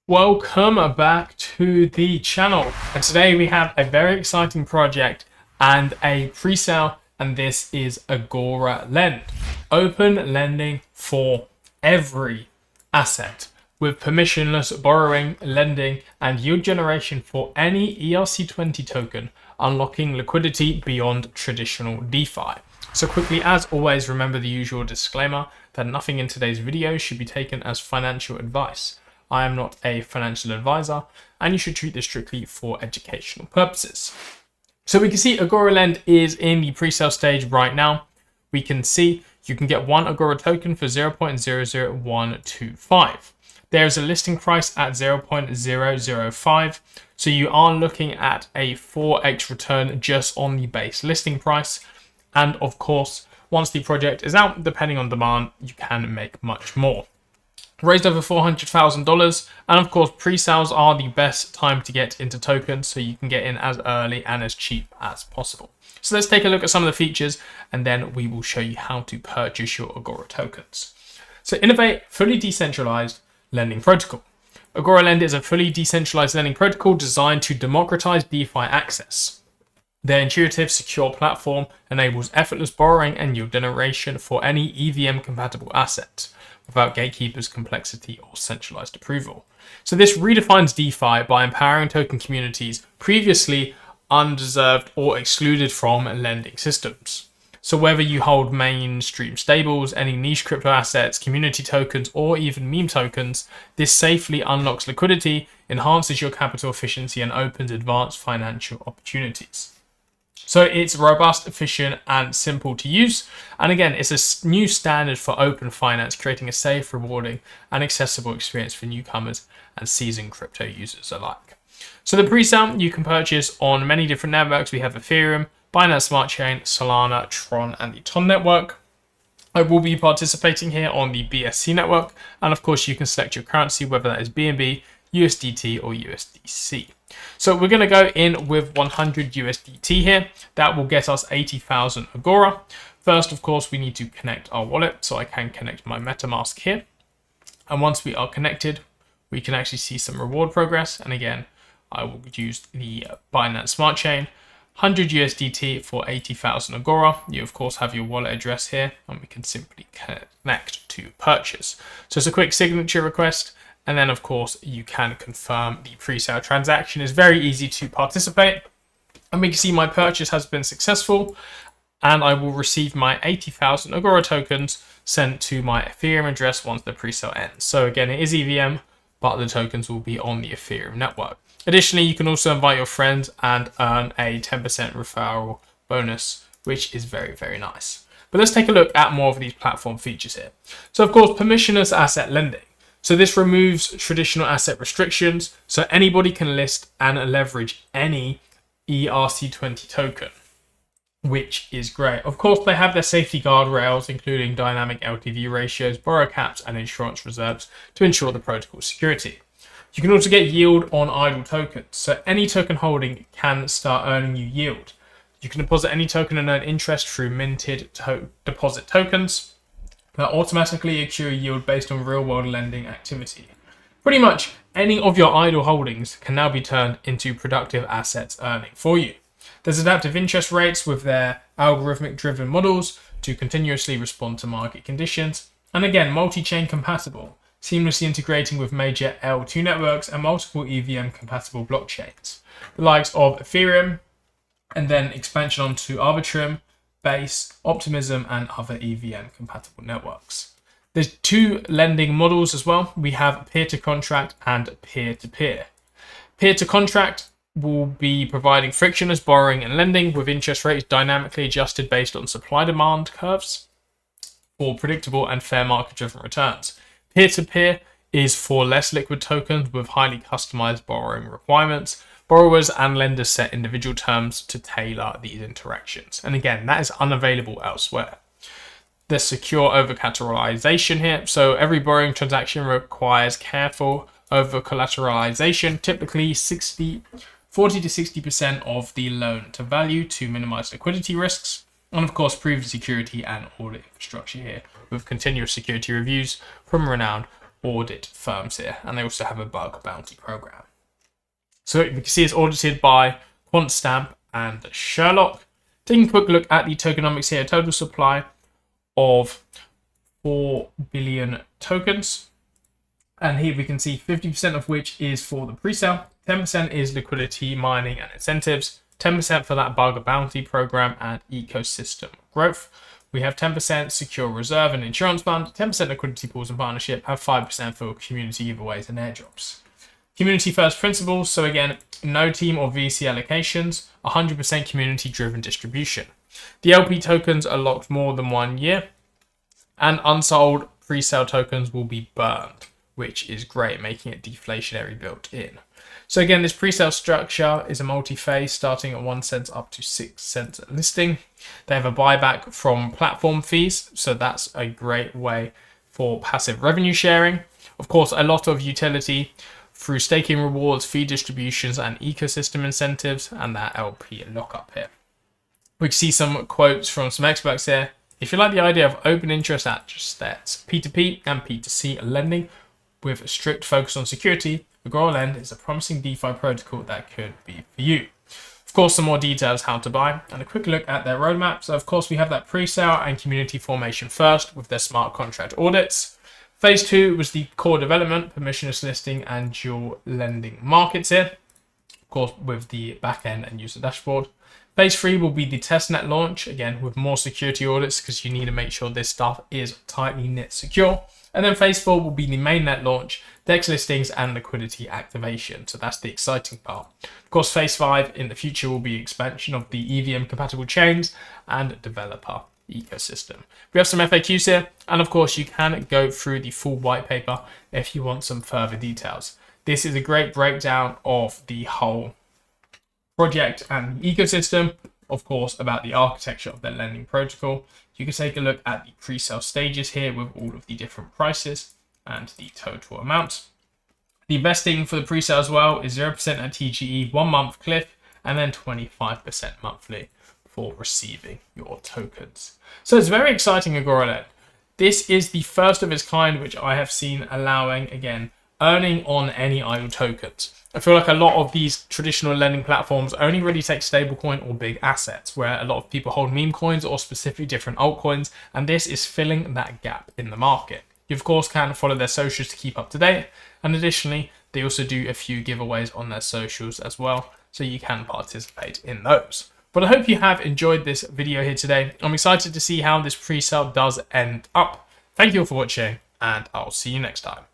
Welcome back to the channel, and today we have a very exciting project and a pre-sale, and this is AgoraLend, open lending for every asset with permissionless borrowing, lending and yield generation for any ERC20 token, unlocking liquidity beyond traditional DeFi. So quickly, as always, remember the usual disclaimer that nothing in today's video should be taken as financial advice. I am not a financial advisor, and you should treat this strictly for educational purposes. So we can see AgoraLend is in the pre-sale stage right now. We can see you can get one Agora token for 0.00125. There's a listing price at 0.005. So you are looking at a 4x return just on the base listing price. And of course, once the project is out, depending on demand, you can make much more. Raised over $400,000, and of course pre-sales are the best time to get into tokens, so you can get in as early and as cheap as possible. So let's take a look at some of the features, and then we will show you how to purchase your Agora tokens. So innovate fully decentralized lending protocol. AgoraLend is a fully decentralized lending protocol designed to democratize DeFi access. Their intuitive, secure platform enables effortless borrowing and yield generation for any EVM compatible asset, without gatekeepers, complexity, or centralized approval. So this redefines DeFi by empowering token communities previously undeserved or excluded from lending systems. So whether you hold mainstream stables, any niche crypto assets, community tokens, or even meme tokens, this safely unlocks liquidity, enhances your capital efficiency, and opens advanced financial opportunities. So it's robust, efficient, and simple to use. And again, it's a new standard for open finance, creating a safe, rewarding, and accessible experience for newcomers and seasoned crypto users alike. So the pre-sale you can purchase on many different networks. We have Ethereum, Binance Smart Chain, Solana, Tron, and the Ton network. I will be participating here on the BSC network. And of course, you can select your currency, whether that is BNB, USDT, or USDC. So we're going to go in with 100 USDT here. That will get us 80,000 Agora. First, of course, we need to connect our wallet. So I can connect my MetaMask here. And once we are connected, we can actually see some reward progress. And again, I will use the Binance Smart Chain. 100 USDT for 80,000 Agora. You, of course, have your wallet address here. And we can simply connect to purchase. So it's a quick signature request. And then, of course, you can confirm the pre-sale transaction. Is very easy to participate. And we can see my purchase has been successful. And I will receive my 80,000 Agora tokens sent to my Ethereum address once the pre-sale ends. So again, it is EVM, but the tokens will be on the Ethereum network. Additionally, you can also invite your friends and earn a 10% referral bonus, which is very, very nice. But let's take a look at more of these platform features here. So, of course, permissionless asset lending. So this removes traditional asset restrictions, so anybody can list and leverage any ERC20 token, which is great. Of course, they have their safety guardrails, including dynamic LTV ratios, borrow caps, and insurance reserves to ensure the protocol's security. You can also get yield on idle tokens, so any token holding can start earning you yield. You can deposit any token and earn interest through minted deposit tokens that automatically accrue yield based on real-world lending activity. Pretty much any of your idle holdings can now be turned into productive assets earning for you. There's adaptive interest rates with their algorithmic-driven models to continuously respond to market conditions. And again, multi-chain compatible, seamlessly integrating with major L2 networks and multiple EVM-compatible blockchains, the likes of Ethereum, and then expansion onto Arbitrum, Base, Optimism, and other EVM compatible networks. There's two lending models as well. We have peer-to-contract and peer-to-peer. Peer-to-contract will be providing frictionless borrowing and lending with interest rates dynamically adjusted based on supply-demand curves for predictable and fair market-driven returns. Peer-to-peer is for less liquid tokens with highly customized borrowing requirements. Borrowers and lenders set individual terms to tailor these interactions. And again, that is unavailable elsewhere. There's secure over-collateralization here. So every borrowing transaction requires careful over-collateralization, typically 40 to 60% of the loan to value to minimize liquidity risks. And of course, proven security and audit infrastructure here with continuous security reviews from renowned audit firms here, and they also have a bug bounty program. So you can see it's audited by QuantStamp and Sherlock. Taking a quick look at the tokenomics here, total supply of 4 billion tokens. And here we can see 50% of which is for the presale, 10% is liquidity, mining and incentives, 10% for that bug bounty program and ecosystem growth. We have 10% secure reserve and insurance fund, 10% liquidity pools and partnership, and 5% for community giveaways and airdrops. Community first principles, so again, no team or VC allocations, 100% community driven distribution. The LP tokens are locked more than 1 year, and unsold pre-sale tokens will be burned, which is great, making it deflationary built in. So again, this pre-sale structure is a multi-phase starting at 1 cent up to 6 cents at listing. They have a buyback from platform fees, so that's a great way for passive revenue sharing. Of course, a lot of utility through staking rewards, fee distributions, and ecosystem incentives, and that LP lockup here. We can see some quotes from some experts here. If you like the idea of open interest assets, P2P and P2C lending with a strict focus on security, AgoraLend is a promising DeFi protocol that could be for you. Of course, some more details how to buy and a quick look at their roadmap. So of course, we have that pre-sale and community formation first with their smart contract audits. Phase 2 was the core development, permissionless listing and dual lending markets here. Of course, with the backend and user dashboard. Phase 3 will be the testnet launch, again, with more security audits because you need to make sure this stuff is tightly knit secure. And then phase 4 will be the mainnet launch, DEX listings and liquidity activation. So that's the exciting part. Of course, phase 5 in the future will be expansion of the EVM compatible chains and developer ecosystem. We have some FAQs here, and of course you can go through the full white paper if you want some further details. This is a great breakdown of the whole project and the ecosystem, of course, about the architecture of the lending protocol. You can take a look at the pre-sale stages here with all of the different prices and the total amount. The investing for the pre-sale as well is 0% at TGE, 1 month cliff, and then 25% monthly for receiving your tokens. So it's very exciting, AgoraLend. This is the first of its kind which I have seen allowing, again, earning on any idle tokens. I feel like a lot of these traditional lending platforms only really take stablecoin or big assets, where a lot of people hold meme coins or specifically different altcoins, and this is filling that gap in the market. You of course can follow their socials to keep up to date, and additionally they also do a few giveaways on their socials as well, so you can participate in those. But I hope you have enjoyed this video here today. I'm excited to see how this pre-sale does end up. Thank you all for watching, and I'll see you next time.